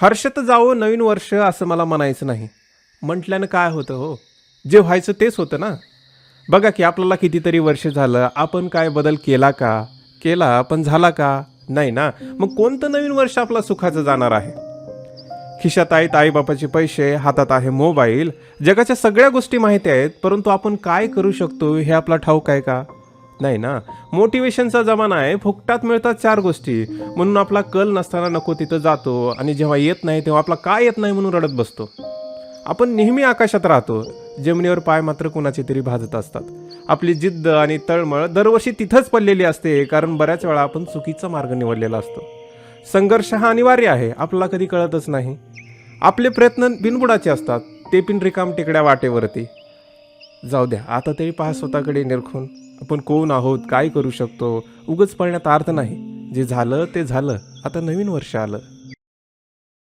हर्षत जावो नवीन वर्ष असं मला म्हणायचं नाही. म्हटल्यानं काय होतं हो? जे व्हायचं तेच होतं ना. बघा की आपल्याला कितीतरी वर्ष झालं, आपण काय बदल केला का? केला, पण झाला का? नाही ना. मग कोणतं नवीन वर्ष आपला सुखाचं जाणार आहे? खिशात आहेत आईबापाचे पैसे, हातात आहे मोबाईल, जगाच्या सगळ्या गोष्टी माहिती आहेत, परंतु आपण काय करू शकतो हे आपला ठाऊक आहे का? नाही ना. मोटिवेशनचा जमाना आहे, फुकटात मिळतात चार गोष्टी, म्हणून आपला कल नसताना नको तिथं जातो आणि जेव्हा येत नाही तेव्हा आपला काय येत नाही म्हणून रडत बसतो. आपण नेहमी आकाशात राहतो, जमिनीवर पाय मात्र कुणाचे तरी भाजत असतात. आपली जिद्द आणि तळमळ दरवर्षी तिथंच पडलेली असते, कारण बऱ्याच वेळा आपण चुकीचा मार्ग निवडलेला असतो. संघर्ष हा अनिवार्य आहे, आपल्याला कधी कळतच नाही. आपले प्रयत्न बिनबुडाचे असतात, ते पिन रिकाम टेकड्या वाटेवरती. जाऊ द्या, आता तरी पहा स्वतःकडे निरखून. आपण कोण आहोत, काय करू शकतो. उगच पळण्यात अर्थ नाही. जे झालं ते झालं, आता नवीन वर्ष आलं.